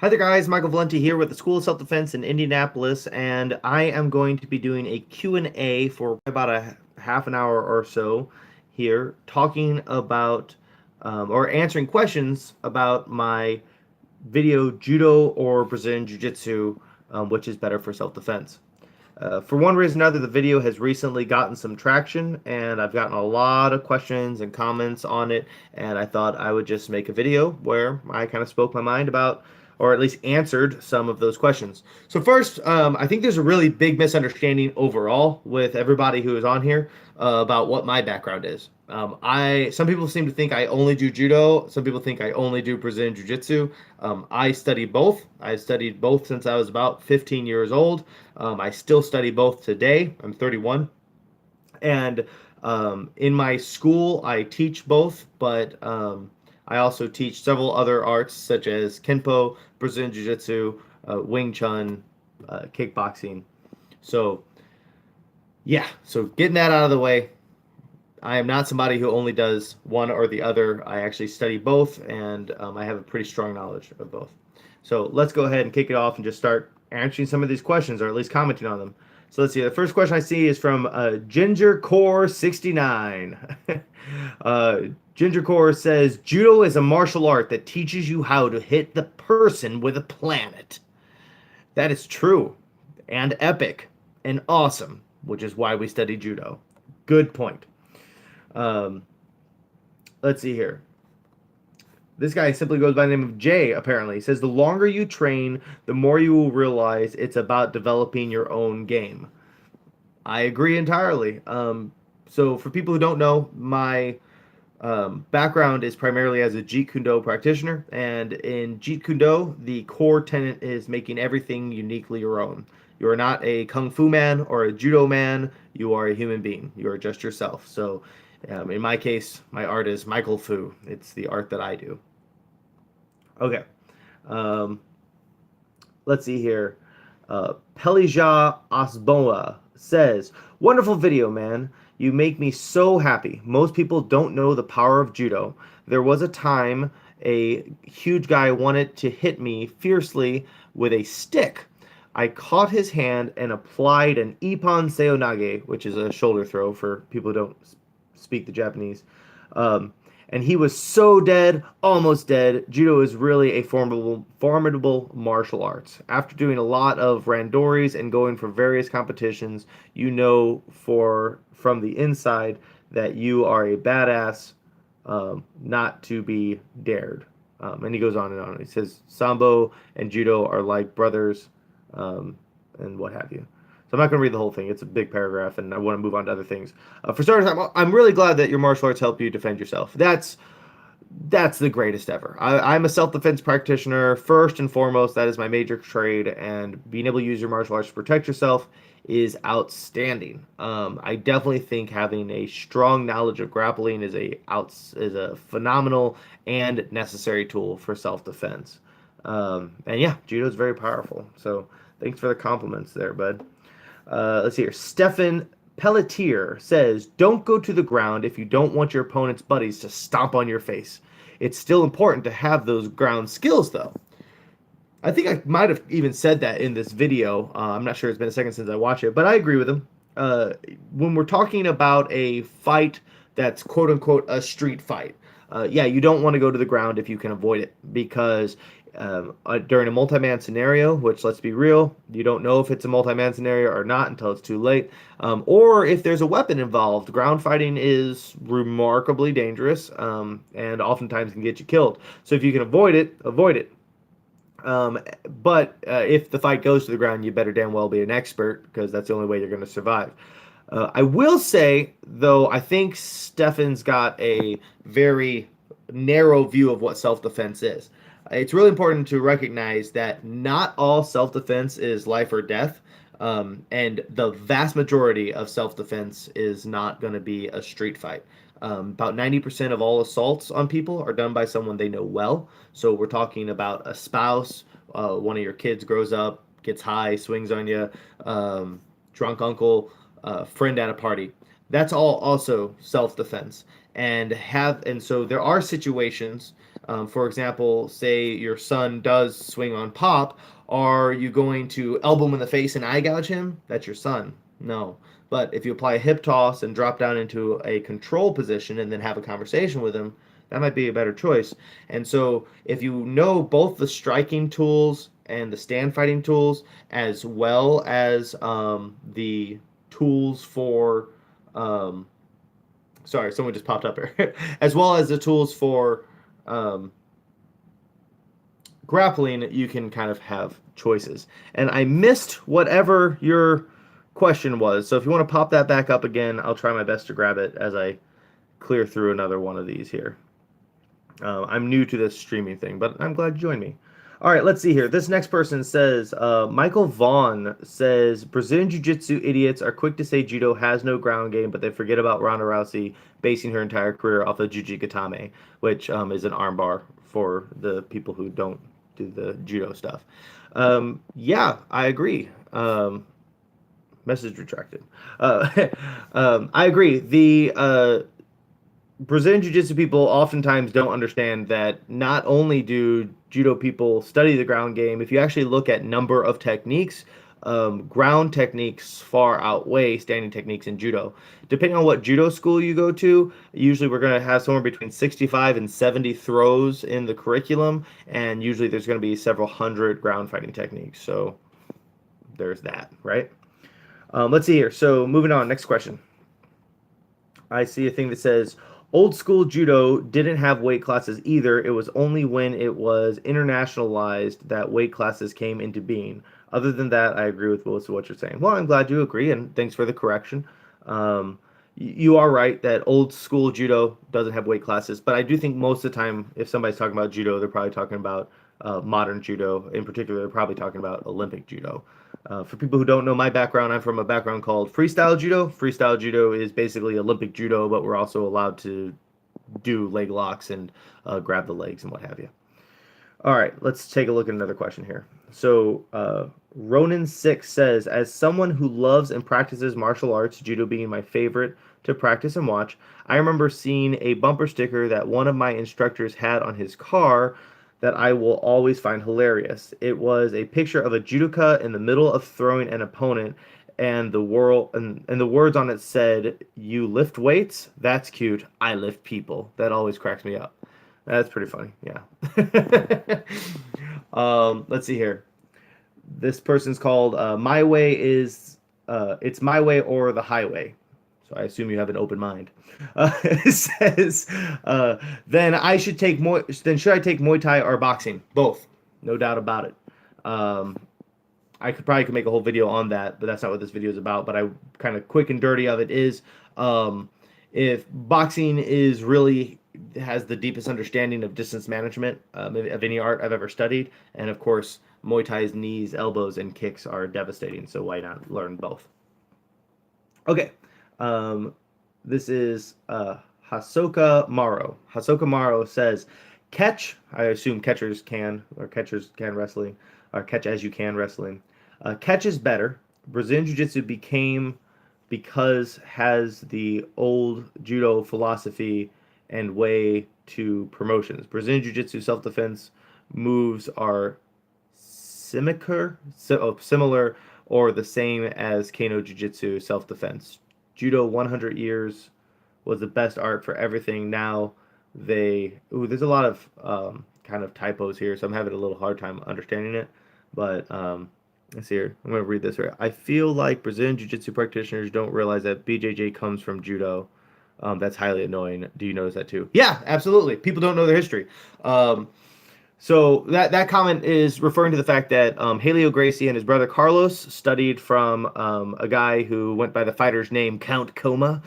Hi there guys, Michael Valenti here with the School of Self-Defense in Indianapolis, and I am going to be doing a Q&A for about a half an hour or so here, talking about or answering questions about my video Judo or Brazilian Jiu-Jitsu, which is better for self-defense. For one reason or another, the video has recently gotten some traction, and I've gotten a lot of questions and comments on it, and I thought I would just make a video where I kind of spoke my mind about, or at least answered some of those questions. So first, I think there's a really big misunderstanding overall with everybody who is on here about what my background is. Some people seem to think I only do judo. Some people think I only do Brazilian jiu-jitsu. I study both. I studied both since I was about 15 years old. I still study both today. I'm 31. And in my school, I teach both, but I also teach several other arts such as Kenpo, Brazilian Jiu-Jitsu, Wing Chun, kickboxing. So, yeah, so getting that out of the way, I am not somebody who only does one or the other. I actually study both, and I have a pretty strong knowledge of both. So let's go ahead and kick it off and just start answering some of these questions, or at least commenting on them. So let's see. The first question I see is from Ginger Core 69. Ginger Core says, Judo is a martial art that teaches you how to hit the person with a planet. That is true, and epic, and awesome, which is why we study Judo. Good point. Let's see here. This guy simply goes by the name of Jay, apparently. He says, the longer you train, the more you will realize it's about developing your own game. I agree entirely. So for people who don't know, my background is primarily as a Jeet Kune Do practitioner. And in Jeet Kune Do, the core tenet is making everything uniquely your own. You are not a Kung Fu man or a Judo man. You are a human being. You are just yourself. So in my case, my art is Michael Fu. It's the art that I do. Okay. Let's see here. Pelija Asboa says, wonderful video, man. You make me so happy. Most people don't know the power of judo. There was a time a huge guy wanted to hit me fiercely with a stick. I caught his hand and applied an ippon seonage, which is a shoulder throw for people who don't speak the Japanese. And he was so dead, almost dead. Judo is really a formidable martial arts. After doing a lot of randoris and going for various competitions, you know from the inside that you are a badass, not to be dared. And he goes on and on. He says Sambo and Judo are like brothers, and what have you. So I'm not going to read the whole thing. It's a big paragraph, and I want to move on to other things. For starters, I'm really glad that your martial arts help you defend yourself. That's the greatest ever. I'm a self-defense practitioner. First and foremost, that is my major trade, and being able to use your martial arts to protect yourself is outstanding. I definitely think having a strong knowledge of grappling is a phenomenal and necessary tool for self-defense. And yeah, judo is very powerful. So thanks for the compliments there, bud. Let's see here. Stefan Pelletier says, don't go to the ground if you don't want your opponent's buddies to stomp on your face. It's still important to have those ground skills, though. I think I might have even said that in this video. I'm not sure. It's been a second since I watched it, but I agree with him. When we're talking about a fight that's quote-unquote a street fight, yeah, you don't want to go to the ground if you can avoid it, because during a multi-man scenario, which, let's be real, you don't know if it's a multi-man scenario or not until it's too late, or if there's a weapon involved. Ground fighting is remarkably dangerous, and oftentimes can get you killed. So if you can avoid it, avoid it. But if the fight goes to the ground, you better damn well be an expert, because that's the only way you're going to survive. I will say, though, I think Stefan's got a very narrow view of what self-defense is. It's really important to recognize that not all self-defense is life or death, and the vast majority of self-defense is not going to be a street fight. About 90% of all assaults on people are done by someone they know well. So we're talking about a spouse, one of your kids grows up, gets high, swings on you, drunk uncle, friend at a party. That's all also self-defense. And so there are situations For example, say your son does swing on pop, are you going to elbow him in the face and eye gouge him? That's your son. No. But if you apply a hip toss and drop down into a control position and then have a conversation with him, that might be a better choice. And so if you know both the striking tools and the stand fighting tools, as well as the tools for sorry, someone just popped up here, as well as the tools for um, grappling, you can kind of have choices. And I missed whatever your question was, so if you want to pop that back up again, I'll try my best to grab it as I clear through another one of these here. I'm new to this streaming thing, but I'm glad you joined me. All right, let's see here. This next person says, Michael Vaughn says, Brazilian Jiu-Jitsu idiots are quick to say Judo has no ground game, but they forget about Ronda Rousey basing her entire career off of Jujikatame, which is an armbar for the people who don't do the Judo stuff. Yeah, I agree. Message retracted. I agree. The Brazilian Jiu-Jitsu people oftentimes don't understand that not only do Judo people study the ground game, if you actually look at number of techniques, ground techniques far outweigh standing techniques in Judo. Depending on what Judo school you go to, usually we're going to have somewhere between 65 and 70 throws in the curriculum, and usually there's going to be several hundred ground fighting techniques. So there's that, right? Let's see here. So moving on, next question. I see a thing that says, old school Judo didn't have weight classes either. It was only when it was internationalized that weight classes came into being. Other than that, I agree with most of what you're saying. Well, I'm glad you agree, and thanks for the correction. You are right that old school Judo doesn't have weight classes, but I do think most of the time, if somebody's talking about Judo, they're probably talking about modern Judo. In particular, they're probably talking about Olympic Judo. For people who don't know my background, I'm from a background called freestyle judo. Freestyle judo is basically Olympic judo, but we're also allowed to do leg locks and grab the legs and what have you. All right, let's take a look at another question here. So Ronan6 says, as someone who loves and practices martial arts, judo being my favorite to practice and watch, I remember seeing a bumper sticker that one of my instructors had on his car that I will always find hilarious. It was a picture of a judoka in the middle of throwing an opponent, and the words on it said, "You lift weights? That's cute. I lift people." That always cracks me up. That's pretty funny. Yeah. Let's see here. This person's called My Way is it's my way or the highway. So I assume you have an open mind. It says, then I should take then should I take Muay Thai or boxing? Both, no doubt about it. I could make a whole video on that, but that's not what this video is about. But I kind of quick and dirty of it is, if boxing is really has the deepest understanding of distance management of any art I've ever studied, and of course Muay Thai's knees, elbows, and kicks are devastating. So why not learn both? Okay. This is Hasoka Maro. Hasoka Maro says, catch, I assume catchers can wrestling, or catch as you can wrestling. Catch is better. Brazilian Jiu-Jitsu became because has the old judo philosophy and way to promotions. Brazilian Jiu-Jitsu self-defense moves are similar or the same as Kano Jiu-Jitsu self-defense. Judo 100 years was the best art for everything. Now there's a lot of kind of typos here, so I'm having a little hard time understanding it. But let's see here. I'm going to read this here. I feel like Brazilian Jiu-Jitsu practitioners don't realize that BJJ comes from Judo. That's highly annoying. Do you notice that too? Yeah, absolutely. People don't know their history. So that comment is referring to the fact that Helio Gracie and his brother Carlos studied from a guy who went by the fighter's name Count Coma,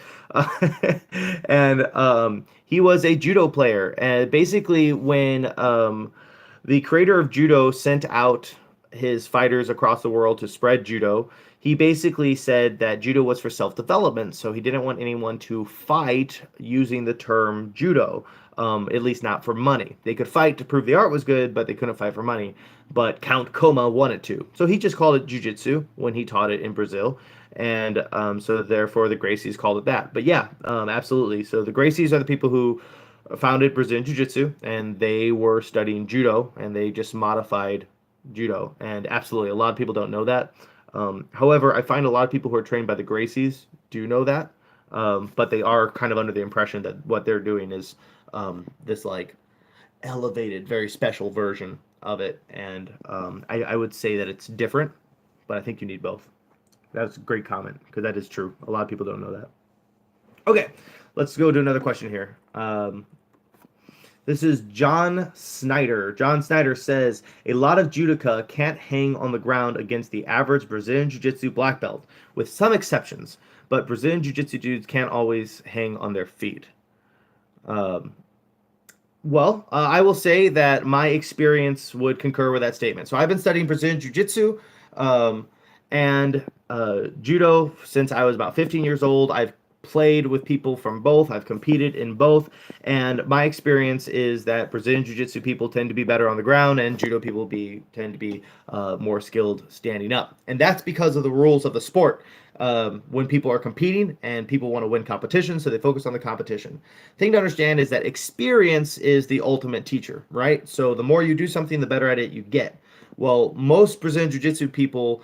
and he was a judo player. And basically, when the creator of judo sent out his fighters across the world to spread judo, he basically said that judo was for self-development, so he didn't want anyone to fight using the term judo. At least not for money. They could fight to prove the art was good, but they couldn't fight for money. But Count Coma wanted to. So he just called it Jiu-Jitsu when he taught it in Brazil. And so therefore the Gracies called it that. But yeah, absolutely. So the Gracies are the people who founded Brazilian Jiu-Jitsu, and they were studying judo, and they just modified judo. And absolutely, a lot of people don't know that. However, I find a lot of people who are trained by the Gracies do know that, but they are kind of under the impression that what they're doing is this like elevated, very special version of it. And I would say that it's different, but I think you need both. That's a great comment because that is true. A lot of people don't know that. Okay, let's go to another question here. This is John Snyder. John Snyder says, a lot of judoka can't hang on the ground against the average Brazilian Jiu-Jitsu black belt, with some exceptions, but Brazilian Jiu-Jitsu dudes can't always hang on their feet. I will say that my experience would concur with that statement. So I've been studying Brazilian Jiu-Jitsu and Judo since I was about 15 years old. I've played with people from both. I've competed in both, and my experience is that Brazilian Jiu-Jitsu people tend to be better on the ground, and Judo people tend to be more skilled standing up, and that's because of the rules of the sport. When people are competing and people want to win competition, so they focus on the competition. Thing to understand is that experience is the ultimate teacher, right? So the more you do something, the better at it you get. Well, most Brazilian Jiu-Jitsu people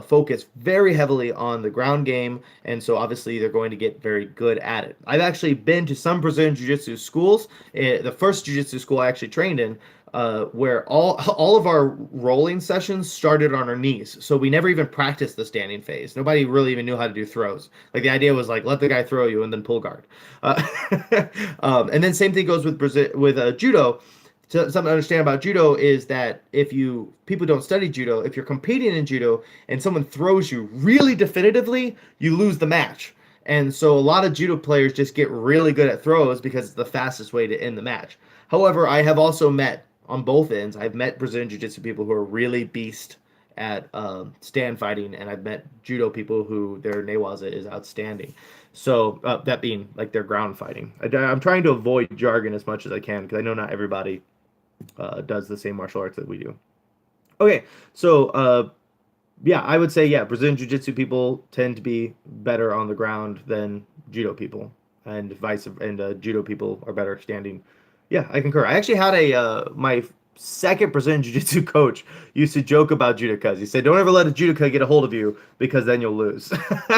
focus very heavily on the ground game, and so obviously they're going to get very good at it. I've actually been to some Brazilian Jiu-Jitsu schools. The first Jiu-Jitsu school I actually trained in, where all of our rolling sessions started on our knees, so we never even practiced the standing phase. Nobody really even knew how to do throws. Like the idea was like let the guy throw you and then pull guard. And then same thing goes with judo. So something to understand about judo is that people don't study judo, if you're competing in judo and someone throws you really definitively, you lose the match. And so a lot of judo players just get really good at throws because it's the fastest way to end the match. However, I have also met on both ends, I've met Brazilian Jiu-Jitsu people who are really beast at stand fighting, and I've met judo people who their newaza is outstanding. So that being like their ground fighting. I'm trying to avoid jargon as much as I can because I know not everybody does the same martial arts that we do. Okay, so I would say Brazilian Jiu-Jitsu people tend to be better on the ground than judo people, and judo people are better standing. Yeah, I concur. I actually had my second Brazilian Jiu-Jitsu coach used to joke about judokas. He said, "Don't ever let a judoka get a hold of you because then you'll lose."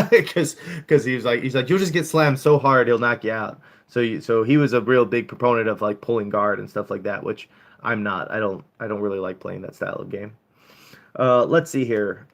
Because he's like you'll just get slammed so hard he'll knock you out. So he was a real big proponent of like pulling guard and stuff like that, which I'm not. I don't really like playing that style of game. Let's see here.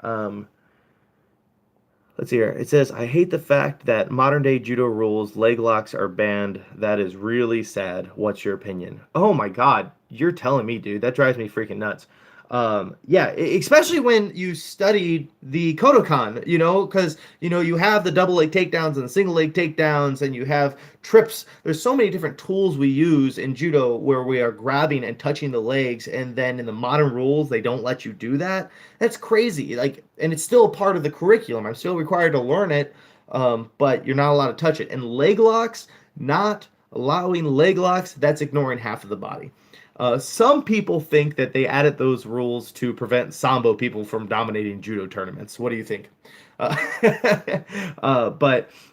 It says, I hate the fact that modern day judo rules, leg locks are banned. That is really sad. What's your opinion? Oh my God. You're telling me, dude. That drives me freaking nuts. Especially when you studied the Kodokan, because, you have the double leg takedowns and the single leg takedowns, and you have trips. There's so many different tools we use in judo where we are grabbing and touching the legs, and then in the modern rules, they don't let you do that. That's crazy. And it's still a part of the curriculum. I'm still required to learn it, but you're not allowed to touch it. And leg locks, not allowing leg locks, that's ignoring half of the body. Some people think that they added those rules to prevent Sambo people from dominating judo tournaments. What do you think? But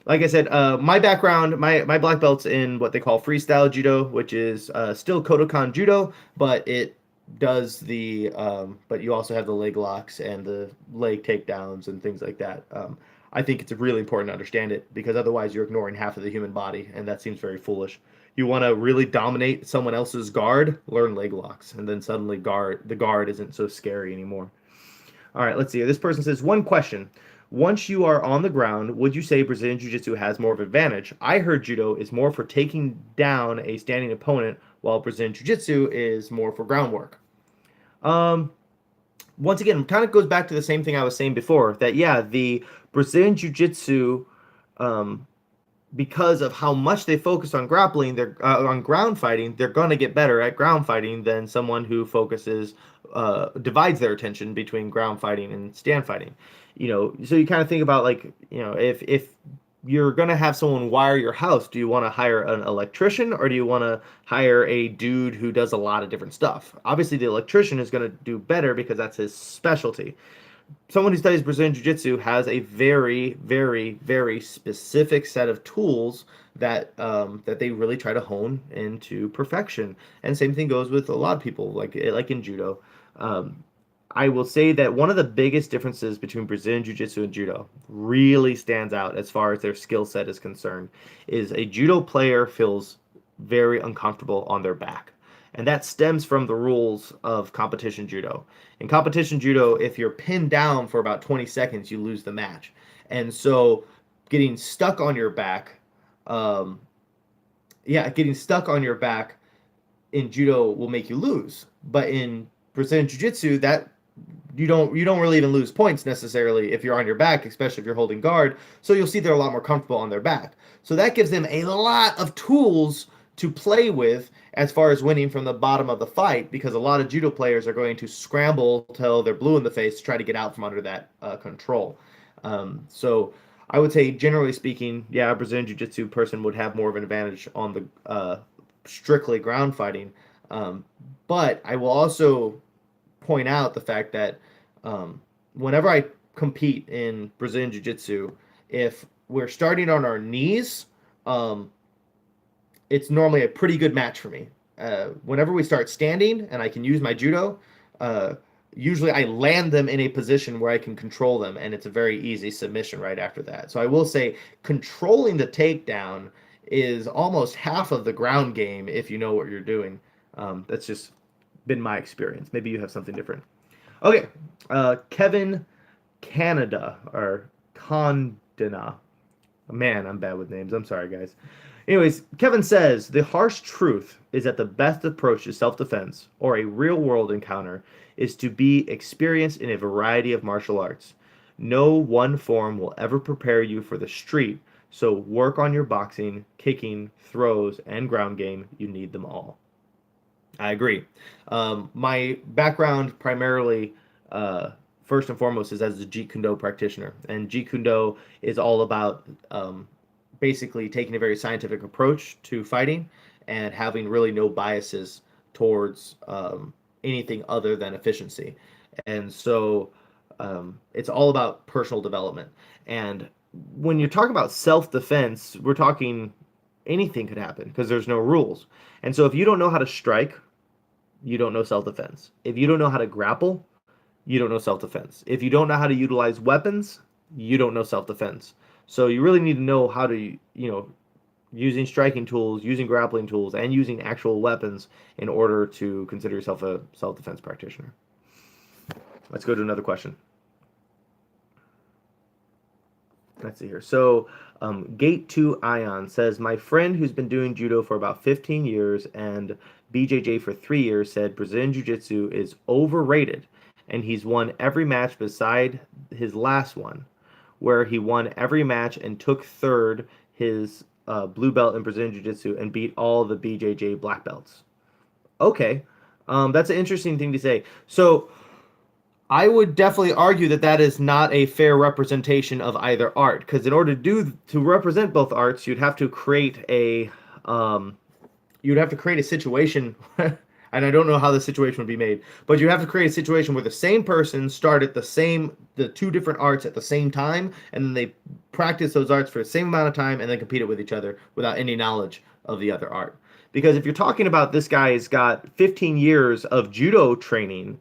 like I said, my background, my black belt's in what they call freestyle judo, which is still Kodokan judo, but it does but you also have the leg locks and the leg takedowns and things like that. I think it's really important to understand it because otherwise you're ignoring half of the human body, and that seems very foolish. You want to really dominate someone else's guard, learn leg locks, and then suddenly the guard isn't so scary anymore. All right, let's see. This person says, one question. Once you are on the ground, would you say Brazilian Jiu-Jitsu has more of an advantage? I heard Judo is more for taking down a standing opponent, while Brazilian Jiu-Jitsu is more for groundwork. Once again, it kind of goes back to the same thing I was saying before, that, the Brazilian Jiu-Jitsu, because of how much they focus on grappling, they're on ground fighting, they're going to get better at ground fighting than someone who divides their attention between ground fighting and stand fighting. So you kind of think about if you're going to have someone wire your house, do you want to hire an electrician or do you want to hire a dude who does a lot of different stuff? Obviously, the electrician is going to do better because that's his specialty. someone who studies Brazilian Jiu-Jitsu has a very, very, very specific set of tools that they really try to hone into perfection. And same thing goes with a lot of people, like in judo. Um, I will say that one of the biggest differences between Brazilian Jiu-Jitsu and Judo really stands out as far as their skill set is concerned, is a Judo player feels very uncomfortable on their back. And that stems from the rules of competition judo. In competition judo, if you're pinned down for about 20 seconds, you lose the match. And so getting stuck on your back, um, getting stuck on your back in judo will make you lose. But in Brazilian jiu-jitsu, that you don't really even lose points necessarily if you're on your back, especially if you're holding guard. So you'll see they're a lot more comfortable on their back. So that gives them a lot of tools to play with as far as winning from the bottom of the fight, because a lot of judo players are going to scramble till they're blue in the face to try to get out from under that control. So I would say, generally speaking, yeah, a Brazilian Jiu-Jitsu person would have more of an advantage on the strictly ground fighting. But I will also point out the fact that whenever I compete in Brazilian Jiu-Jitsu, if we're starting on our knees, it's normally a pretty good match for me. Whenever we start standing and I can use my judo, usually I land them in a position where I can control them, and it's a very easy submission right after that. So I will say controlling the takedown is almost half of the ground game if you know what you're doing. That's just been my experience. Maybe you have something different. Okay, Kevin Canada or Condina. Man, I'm bad with names. I'm sorry, guys. Anyways, Kevin says the harsh truth is that the best approach to self-defense or a real-world encounter is to be experienced in a variety of martial arts. No one form will ever prepare you for the street, so work on your boxing, kicking, throws, and ground game. You need them all. I agree. My background primarily, first and foremost, is as a Jeet Kune Do practitioner, and Jeet Kune Do is all about basically taking a very scientific approach to fighting and having really no biases towards anything other than efficiency. And so it's all about personal development. And when you're talking about self-defense, we're talking anything could happen because there's no rules. And so if you don't know how to strike, you don't know self-defense. If you don't know how to grapple, you don't know self-defense. If you don't know how to utilize weapons, you don't know self-defense. So you really need to know how to, using striking tools, using grappling tools, and using actual weapons in order to consider yourself a self-defense practitioner. Let's go to another question. Let's see here. So Gate 2 Ion says, my friend who's been doing judo for about 15 years and BJJ for 3 years said Brazilian Jiu-Jitsu is overrated, and he's won every match beside his last one, where he won every match and took third his blue belt in Brazilian Jiu-Jitsu and beat all the BJJ black belts. Okay, that's an interesting thing to say. So I would definitely argue that that is not a fair representation of either art, because in order to represent both arts, you'd have to create a situation. And I don't know how the situation would be made, but you have to create a situation where the same person started the two different arts at the same time, and then they practice those arts for the same amount of time and then compete it with each other without any knowledge of the other art. Because if you're talking about this guy's got 15 years of judo training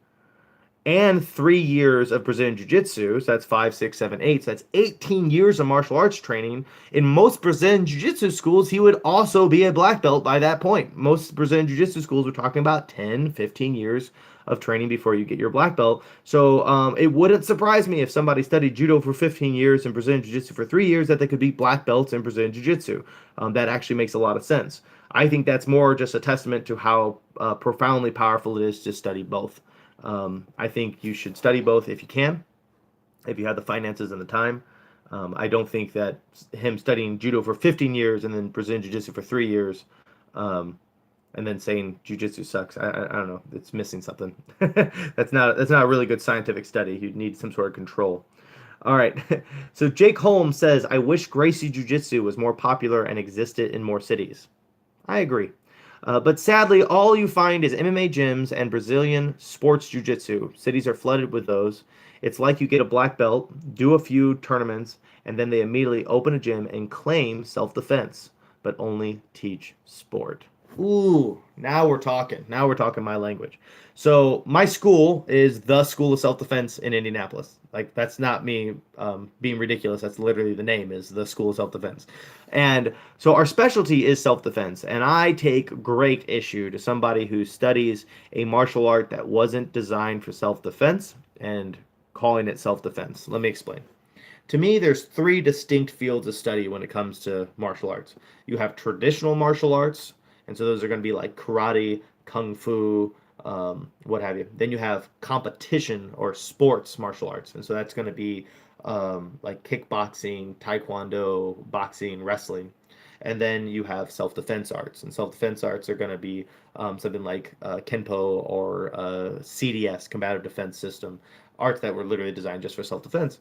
and 3 years of Brazilian Jiu-Jitsu, so that's 5, 6, 7, 8, so that's 18 years of martial arts training. In most Brazilian Jiu-Jitsu schools, he would also be a black belt by that point. Most Brazilian Jiu-Jitsu schools are talking about 10, 15 years of training before you get your black belt. So it wouldn't surprise me if somebody studied judo for 15 years and Brazilian Jiu-Jitsu for 3 years that they could be black belts in Brazilian Jiu-Jitsu. That actually makes a lot of sense. I think that's more just a testament to how profoundly powerful it is to study both. I think you should study both if you can, if you have the finances and the time. I don't think that him studying judo for 15 years and then Brazilian Jiu-Jitsu for 3 years, and then saying Jiu-Jitsu sucks, I don't know, it's missing something. That's not a really good scientific study. You'd need some sort of control. All right. So Jake Holmes says, I wish Gracie Jiu-Jitsu was more popular and existed in more cities. I agree. But sadly, all you find is MMA gyms and Brazilian sports jiu-jitsu. Cities are flooded with those. It's like you get a black belt, do a few tournaments, and then they immediately open a gym and claim self-defense, but only teach sport. Ooh, now we're talking. Now we're talking my language. So my school is the School of Self-Defense in Indianapolis. Like that's not me being ridiculous. That's literally the name is the School of Self-Defense. And so our specialty is self-defense. And I take great issue to somebody who studies a martial art that wasn't designed for self-defense and calling it self-defense. Let me explain. To me, there's three distinct fields of study when it comes to martial arts. You have traditional martial arts, and so those are going to be like karate, kung fu, what have you. Then you have competition or sports martial arts, and so that's going to be like kickboxing, taekwondo, boxing, wrestling. And then you have self-defense arts, and self-defense arts are going to be something like Kenpo or CDS, combative defense system, arts that were literally designed just for self-defense.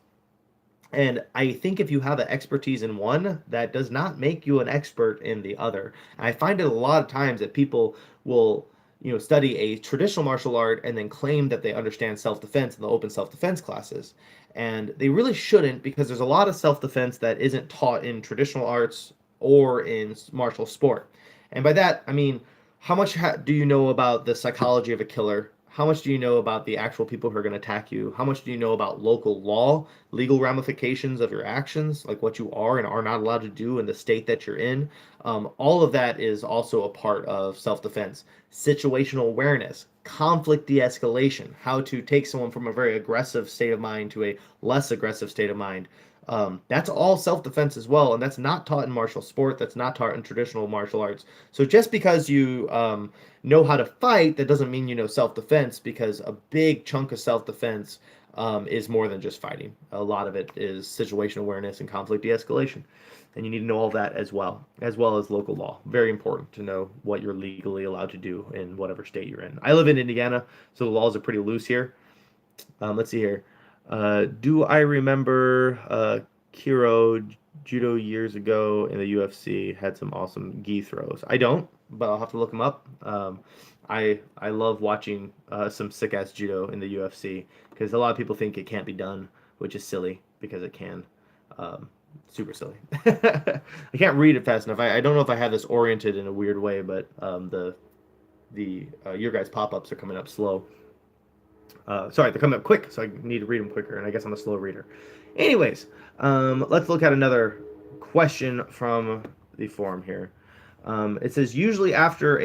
And I think if you have an expertise in one, that does not make you an expert in the other. And I find it a lot of times that people will, study a traditional martial art and then claim that they understand self-defense in the open self-defense classes. And they really shouldn't because there's a lot of self-defense that isn't taught in traditional arts or in martial sport. And by that, I mean, how much do you know about the psychology of a killer? How much do you know about the actual people who are going to attack you? How much do you know about local law, legal ramifications of your actions, like what you are and are not allowed to do in the state that you're in? All of that is also a part of self-defense. Situational awareness, conflict de-escalation, how to take someone from a very aggressive state of mind to a less aggressive state of mind. That's all self-defense as well, and that's not taught in martial sport. That's not taught in traditional martial arts. So just because you know how to fight, that doesn't mean you know self-defense, because a big chunk of self-defense is more than just fighting. A lot of it is situational awareness and conflict de-escalation, and you need to know all that as well as local law. Very important to know what you're legally allowed to do in whatever state you're in. I live in Indiana, so the laws are pretty loose here. Let's see here. Do I remember Kiro Judo years ago in the UFC had some awesome gi throws? I don't, but I'll have to look him up. I love watching some sick ass judo in the UFC because a lot of people think it can't be done, which is silly because it can. Super silly. I can't read it fast enough. I don't know if I have this oriented in a weird way, but your guys' pop-ups are coming up slow. Sorry, they're coming up quick, so I need to read them quicker, and I guess I'm a slow reader. Anyways, let's look at another question from the forum here. It says, usually after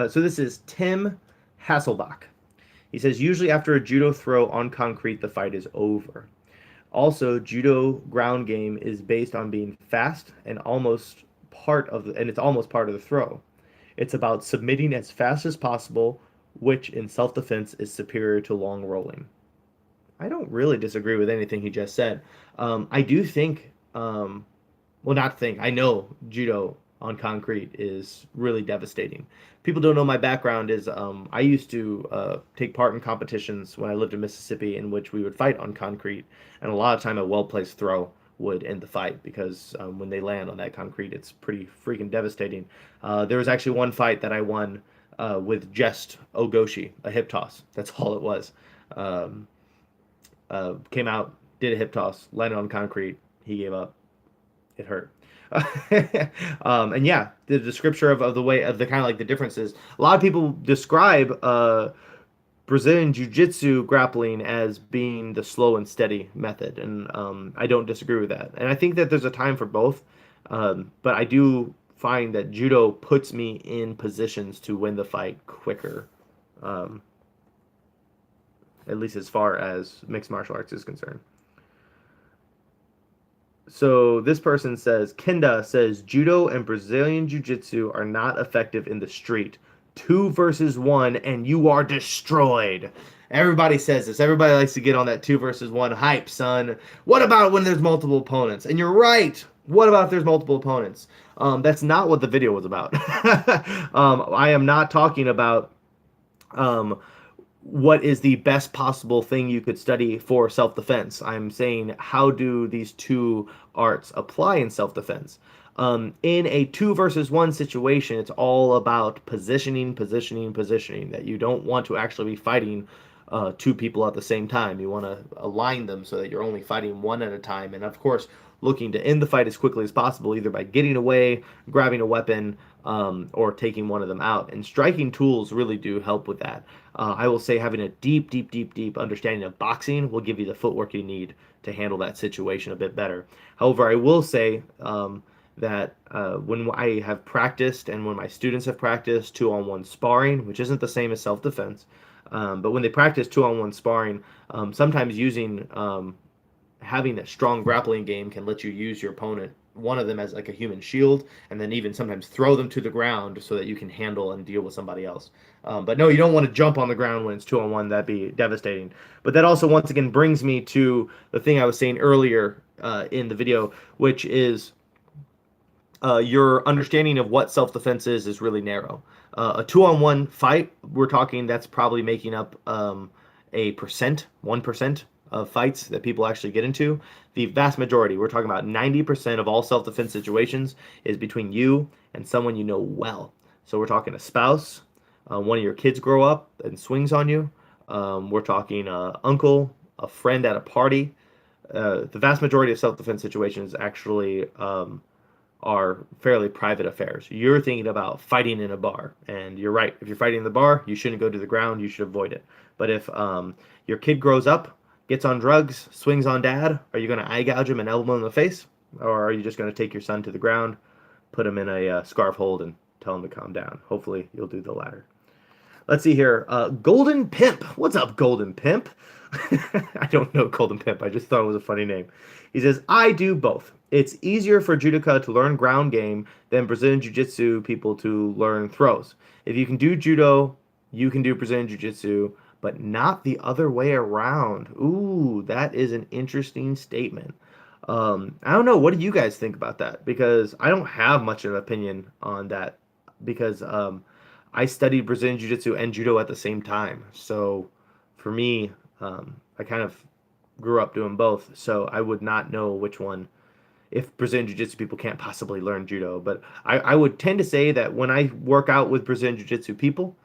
so this is Tim Hasselbach. He says, usually after a judo throw on concrete, the fight is over. Also, judo ground game is based on being fast and it's almost part of the throw. It's about submitting as fast as possible, which in self-defense is superior to long rolling. I don't really disagree with anything he just said. I do think, I know judo on concrete is really devastating. People don't know my background is I used to take part in competitions when I lived in Mississippi in which we would fight on concrete, and a lot of time a well-placed throw would end the fight because when they land on that concrete, it's pretty freaking devastating. There was actually one fight that I won with just ogoshi, a hip toss. That's all it was. Came out, did a hip toss, landed on concrete. He gave up. It hurt. And yeah, the description of the way of the kind of like the differences. A lot of people describe Brazilian Jiu-Jitsu grappling as being the slow and steady method, and I don't disagree with that. And I think that there's a time for both, but I do find that judo puts me in positions to win the fight quicker, at least as far as mixed martial arts is concerned. So this person says, Kenda says, judo and Brazilian jiu-jitsu are not effective in the street. 2 versus 1 and you are destroyed. Everybody says this. Everybody likes to get on that 2 versus 1 hype, son. What about when there's multiple opponents? And you're right. What about if there's multiple opponents? That's not what the video was about. I am not talking about what is the best possible thing you could study for self-defense. I'm saying, how do these two arts apply in self-defense? In a 2 versus 1 situation, it's all about positioning, positioning, positioning, that you don't want to actually be fighting two people at the same time. You want to align them so that you're only fighting one at a time. And of course, looking to end the fight as quickly as possible, either by getting away, grabbing a weapon, or taking one of them out. And striking tools really do help with that. I will say having a deep, deep, deep, deep understanding of boxing will give you the footwork you need to handle that situation a bit better. However, I will say that when I have practiced and when my students have practiced 2-on-1 sparring, which isn't the same as self-defense, but when they practice 2-on-1 sparring, sometimes using having a strong grappling game can let you use your opponent, one of them as like a human shield, and then even sometimes throw them to the ground so that you can handle and deal with somebody else. But no, you don't want to jump on the ground when it's 2-on-1. That'd be devastating. But that also once again brings me to the thing I was saying earlier in the video, which is your understanding of what self-defense is really narrow. A 2-on-1 fight, we're talking that's probably making up a percent, 1% of fights that people actually get into. The vast majority, we're talking about 90% of all self-defense situations, is between you and someone you know well. So we're talking a spouse, one of your kids grow up and swings on you. We're talking uncle, a friend at a party. The vast majority of self-defense situations actually are fairly private affairs. You're thinking about fighting in a bar, and you're right. If you're fighting in the bar, you shouldn't go to the ground. You should avoid it. But if your kid grows up, gets on drugs, swings on dad, are you going to eye gouge him and elbow him in the face? Or are you just going to take your son to the ground, put him in a scarf hold, and tell him to calm down? Hopefully, you'll do the latter. Let's see here. Golden Pimp. What's up, Golden Pimp? I don't know Golden Pimp. I just thought it was a funny name. He says, I do both. It's easier for judoka to learn ground game than Brazilian jiu-jitsu people to learn throws. If you can do judo, you can do Brazilian jiu-jitsu, but not the other way around. Ooh, that is an interesting statement. I don't know. What do you guys think about that? Because I don't have much of an opinion on that because I studied Brazilian jiu-jitsu and judo at the same time. So for me, I kind of grew up doing both. So I would not know which one, if Brazilian Jiu-Jitsu people can't possibly learn judo. But I would tend to say that when I work out with Brazilian Jiu-Jitsu people,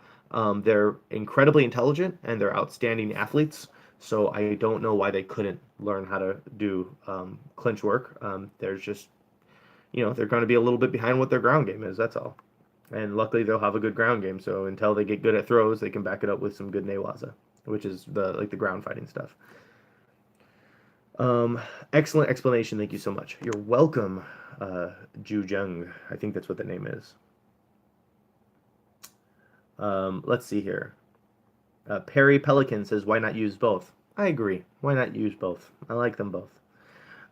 they're incredibly intelligent and they're outstanding athletes. So I don't know why they couldn't learn how to do clinch work. There's just, they're going to be a little bit behind what their ground game is. That's all. And luckily they'll have a good ground game. So until they get good at throws, they can back it up with some good newaza, which is the ground fighting stuff. Excellent explanation. Thank you so much. You're welcome, Ju Jung. I think that's what the name is. Let's see here. Perry Pelican says, why not use both? I agree. Why not use both? I like them both.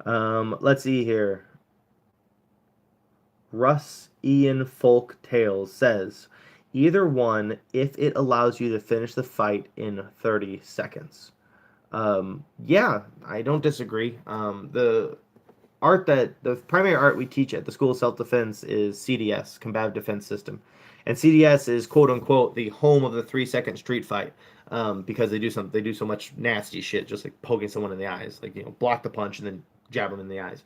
Let's see here. Russ Ian Folk Tales says, either one if it allows you to finish the fight in 30 seconds. Yeah, I don't disagree. The primary art we teach at the School of Self-Defense is CDS, Combative Defense System. And CDS is quote unquote the home of the 3-second street fight. Because they do so much nasty shit, just like poking someone in the eyes, like, block the punch and then jab them in the eyes.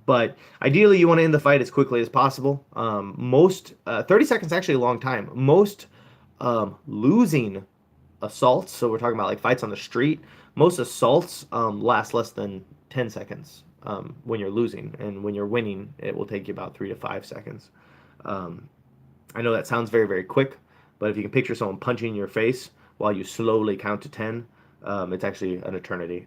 But ideally you want to end the fight as quickly as possible. 30 seconds is actually a long time. Most losing assaults, so we're talking about like fights on the street, most assaults last less than 10 seconds when you're losing, and when you're winning it will take you about 3 to 5 seconds. I know that sounds very, very quick, but if you can picture someone punching your face while you slowly count to 10, it's actually an eternity.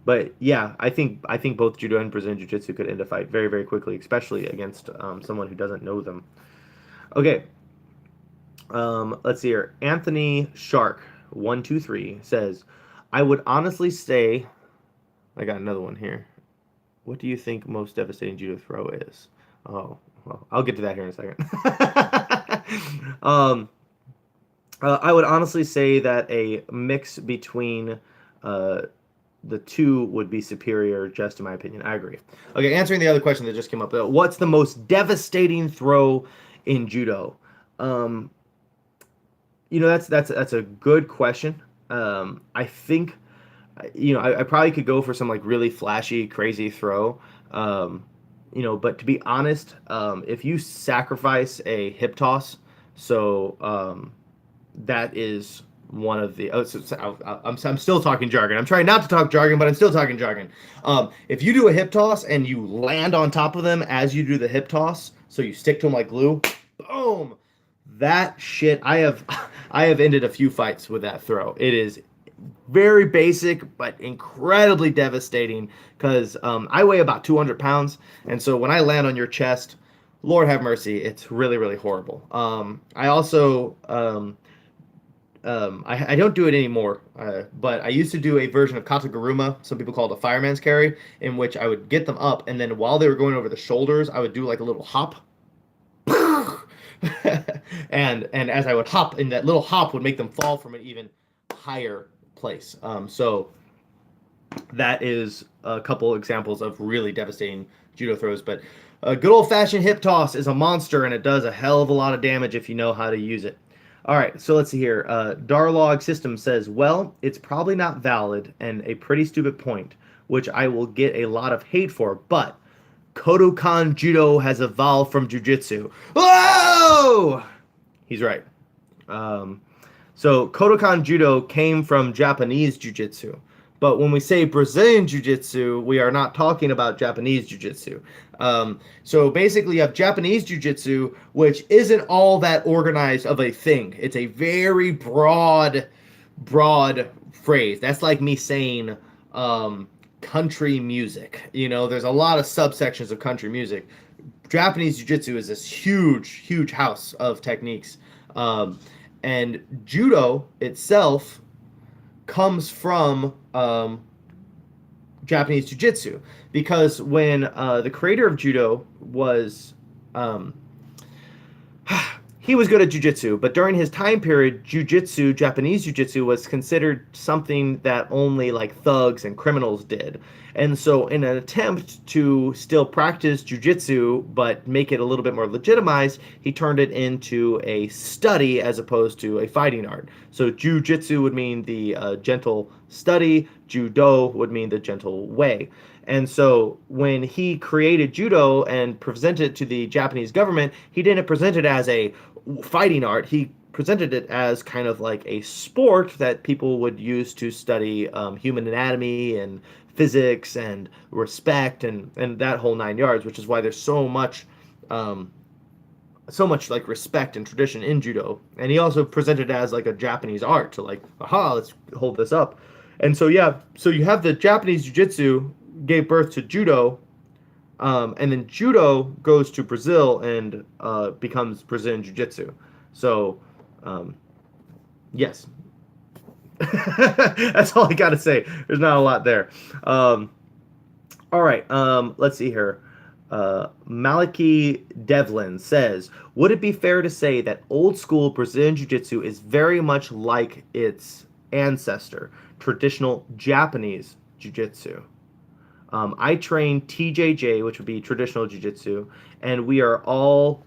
But yeah, I think both judo and Brazilian jiu-jitsu could end a fight very, very quickly, especially against someone who doesn't know them. Okay. Let's see here. Anthony Shark 123 says, I would honestly say, I got another one here. What do you think most devastating judo throw is? Oh, well, I'll get to that here in a second. I would honestly say that a mix between the two would be superior, just in my opinion. I agree. Okay, answering the other question that just came up. What's the most devastating throw in judo? That's a good question. I think, I probably could go for some like really flashy, crazy throw. but to be honest, if you sacrifice a hip toss, so that is one of the. I'm still talking jargon. I'm trying not to talk jargon, but I'm still talking jargon. If you do a hip toss and you land on top of them as you do the hip toss, so you stick to them like glue, boom. That shit, I have ended a few fights with that throw. It is very basic but incredibly devastating because I weigh about 200 pounds, and so when I land on your chest, Lord have mercy, it's really really horrible. I also I don't do it anymore, but I used to do a version of kataguruma, some people call it a fireman's carry, in which I would get them up, and then while they were going over the shoulders, I would do like a little hop. And as I would hop, and that little hop would make them fall from an even higher place. So that is a couple examples of really devastating judo throws. But a good old-fashioned hip toss is a monster, and it does a hell of a lot of damage if you know how to use it. All right, so let's see here. Darlog System says, well, it's probably not valid and a pretty stupid point, which I will get a lot of hate for, but Kodokan Judo has evolved from Jiu-Jitsu. Whoa! He's right. So Kodokan Judo came from Japanese Jiu-Jitsu. But when we say Brazilian Jiu-Jitsu, we are not talking about Japanese Jiu-Jitsu. So basically you have Japanese Jiu-Jitsu, which isn't all that organized of a thing. It's a very broad phrase. That's like me saying country music. There's a lot of subsections of country music. Japanese Jiu-Jitsu is this huge house of techniques. And Judo itself comes from Japanese Jiu-Jitsu, because when the creator of Judo was he was good at Jiu-Jitsu, but during his time period, Jiu-Jitsu, Japanese Jiu-Jitsu, was considered something that only like thugs and criminals did. And so in an attempt to still practice Jiu-Jitsu but make it a little bit more legitimized, he turned it into a study as opposed to a fighting art. So Jiu-Jitsu would mean the gentle study, Judo would mean the gentle way. And so when he created Judo and presented it to the Japanese government, he didn't present it as a fighting art. He presented it as kind of like a sport that people would use to study human anatomy and physics and respect and that whole 9 yards, which is why there's so much like respect and tradition in Judo. And he also presented it as like a Japanese art to like, aha, let's hold this up. And so yeah, so you have the Japanese Jiu-Jitsu gave birth to Judo, and then Judo goes to Brazil and becomes Brazilian Jiu-Jitsu. So yes. That's all I gotta say. There's not a lot there. All right, let's see here. Maliki Devlin says, would it be fair to say that old school Brazilian Jiu-Jitsu is very much like its ancestor, traditional Japanese Jiu-Jitsu? I train TJJ, which would be traditional Jiu-Jitsu, and we are all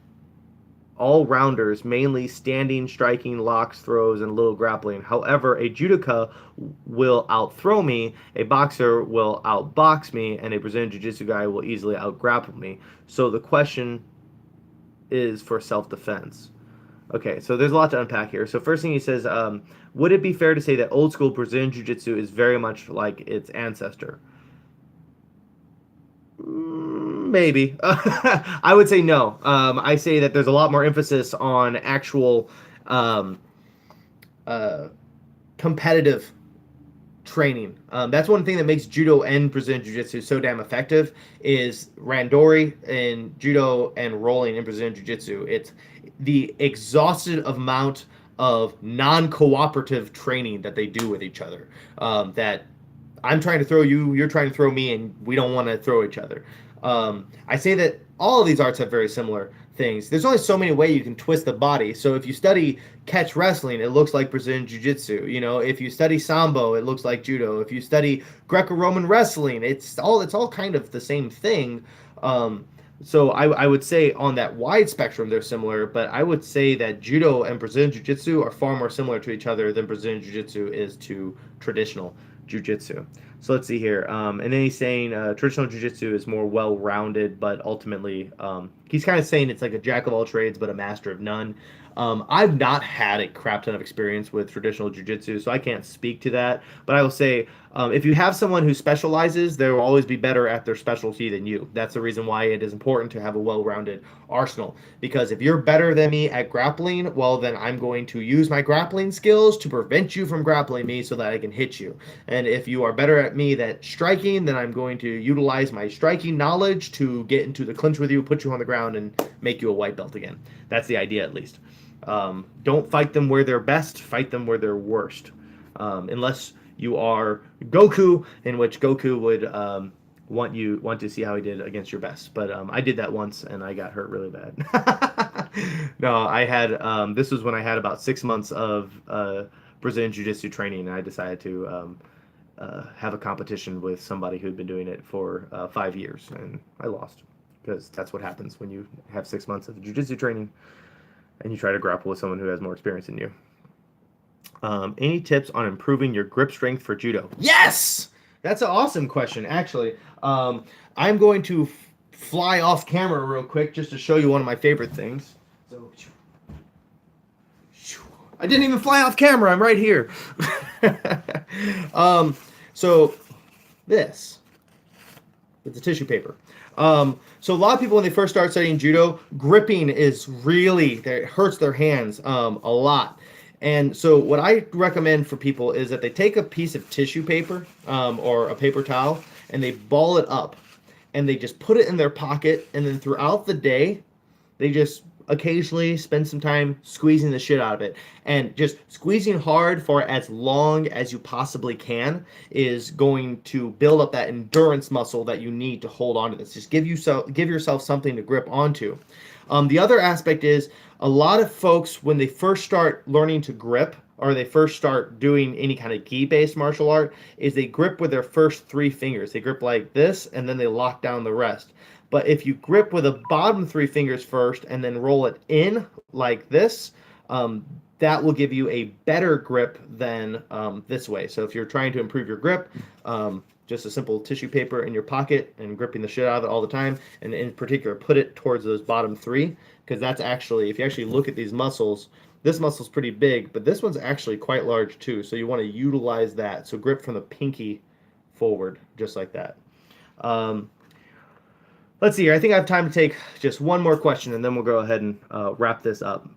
rounders, mainly standing, striking, locks, throws, and a little grappling. However, a judoka will outthrow me, a boxer will outbox me, and a Brazilian Jiu-Jitsu guy will easily outgrapple me. So the question is for self-defense. Okay, so there's a lot to unpack here. So first thing he says, would it be fair to say that old school Brazilian Jiu-Jitsu is very much like its ancestor? Maybe. I would say no. I say that there's a lot more emphasis on actual competitive training. That's one thing that makes Judo and Brazilian Jiu-Jitsu so damn effective is randori in Judo and rolling in Brazilian Jiu-Jitsu. It's the exhaustive amount of non-cooperative training that they do with each other. That I'm trying to throw you, you're trying to throw me, and we don't want to throw each other. I say that all of these arts have very similar things. There's only so many ways you can twist the body. So if you study catch wrestling, it looks like Brazilian Jiu-Jitsu. If you study Sambo, it looks like Judo. If you study Greco-Roman wrestling, it's all kind of the same thing. So I would say on that wide spectrum, they're similar, but I would say that Judo and Brazilian Jiu-Jitsu are far more similar to each other than Brazilian Jiu-Jitsu is to traditional jiu-jitsu. So let's see here. And then he's saying traditional jiu-jitsu is more well-rounded, but ultimately he's kind of saying it's like a jack of all trades, but a master of none. I've not had a crap ton of experience with traditional jiu-jitsu, so I can't speak to that. But I will say, if you have someone who specializes, they will always be better at their specialty than you. That's the reason why it is important to have a well-rounded arsenal. Because if you're better than me at grappling, well, then I'm going to use my grappling skills to prevent you from grappling me so that I can hit you. And if you are better at me at striking, then I'm going to utilize my striking knowledge to get into the clinch with you, put you on the ground, and make you a white belt again. That's the idea, at least. Don't fight them where they're best, fight them where they're worst. Unless you are Goku, in which Goku would want to see how he did against your best. But I did that once and I got hurt really bad. No, I had this was when I had about 6 months of Brazilian Jiu-Jitsu training, and I decided to have a competition with somebody who'd been doing it for 5 years, and I lost, because that's what happens when you have 6 months of Jiu-Jitsu training and you try to grapple with someone who has more experience than you. Any tips on improving your grip strength for judo? Yes! That's an awesome question, actually. I'm going to fly off camera real quick just to show you one of my favorite things. So, I didn't even fly off camera. I'm right here. So this, it's a tissue paper. So a lot of people, when they first start studying judo, gripping is really, it hurts their hands a lot. And so what I recommend for people is that they take a piece of tissue paper or a paper towel and they ball it up and they just put it in their pocket, and then throughout the day, they just occasionally spend some time squeezing the shit out of it. And just squeezing hard for as long as you possibly can is going to build up that endurance muscle that you need to hold on to this. Just give yourself something to grip onto. The other aspect is, a lot of folks, when they first start learning to grip, or they first start doing any kind of gi-based martial art, is they grip with their first 3 fingers. They grip like this, and then they lock down the rest. But if you grip with the bottom 3 fingers first and then roll it in like this, that will give you a better grip than this way. So if you're trying to improve your grip, just a simple tissue paper in your pocket and gripping the shit out of it all the time, and in particular, put it towards those bottom 3, because that's actually, if you actually look at these muscles, this muscle's pretty big, but this one's actually quite large too, so you want to utilize that. So grip from the pinky forward, just like that. Let's see here. I think I have time to take just one more question, and then we'll go ahead and wrap this up.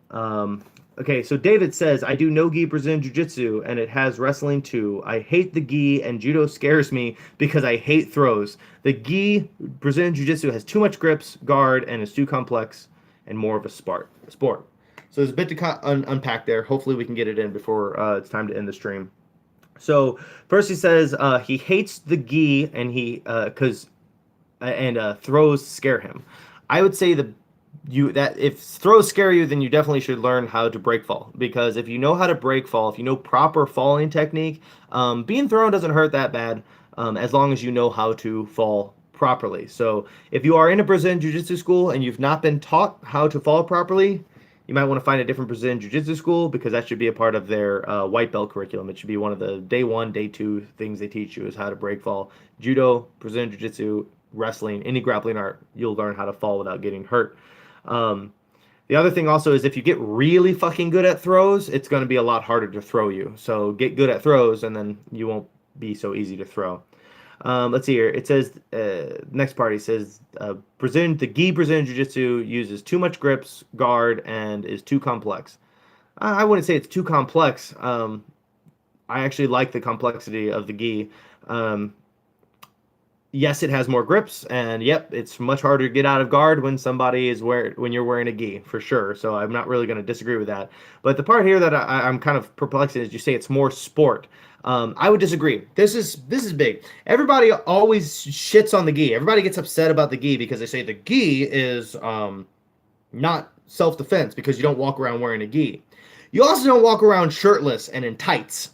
Okay, so David says, I do no-gi Brazilian Jiu-Jitsu, and it has wrestling too. I hate the gi, and judo scares me because I hate throws. The gi Brazilian Jiu-Jitsu has too much grips, guard, and is too complex and more of a sport. So there's a bit to unpack there. Hopefully we can get it in before it's time to end the stream. So first he says he hates the gi, and throws scare him. I would say that if throws scare you, then you definitely should learn how to break fall, because if you know how to break fall, if you know proper falling technique, being thrown doesn't hurt that bad, as long as you know how to fall properly. So if you are in a Brazilian Jiu-Jitsu school and you've not been taught how to fall properly, you might want to find a different Brazilian Jiu-Jitsu school, because that should be a part of their white belt curriculum. It should be one of the day 1, day 2 things they teach you, is how to break fall. Judo, Brazilian Jiu-Jitsu, wrestling, any grappling art, you'll learn how to fall without getting hurt. The other thing also is, if you get really fucking good at throws, it's going to be a lot harder to throw you. So get good at throws, and then you won't be so easy to throw. Let's see here. It says, next part, it says, the gi Brazilian Jiu-Jitsu uses too much grips, guard, and is too complex. I wouldn't say it's too complex. I actually like the complexity of the gi. Yes, it has more grips, and yep, it's much harder to get out of guard when when you're wearing a gi, for sure. So I'm not really going to disagree with that. But the part here that I'm kind of perplexed is, you say it's more sport. I would disagree. This is big. Everybody always shits on the gi. Everybody gets upset about the gi because they say the gi is not self-defense, because you don't walk around wearing a gi. You also don't walk around shirtless and in tights.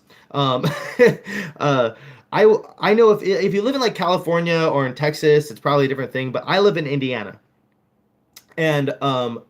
I know if you live in like California or in Texas, it's probably a different thing, but I live in Indiana. And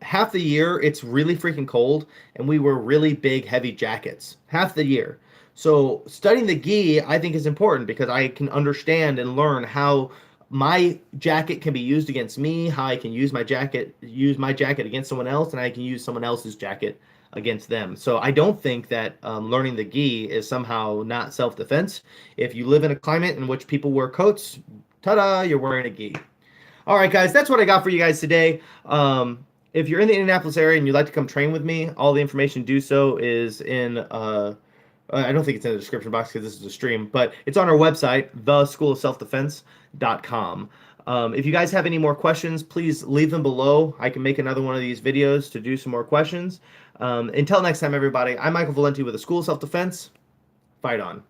half the year it's really freaking cold, and we wear really big, heavy jackets half the year. So studying the gi, I think, is important because I can understand and learn how my jacket can be used against me, how I can use my jacket against someone else, and I can use someone else's jacket against them. So I don't think that learning the gi is somehow not self-defense. If you live in a climate in which people wear coats, ta-da, you're wearing a gi. All right, guys, that's what I got for you guys today. If you're in the Indianapolis area and you'd like to come train with me, all the information to do so is in I don't think it's in the description box because this is a stream, but it's on our website, theschoolofselfdefense.com. If you guys have any more questions, please leave them below. I can make another one of these videos to do some more questions. Until next time, everybody, I'm Michael Valenti with the School of Self-Defense. Fight on.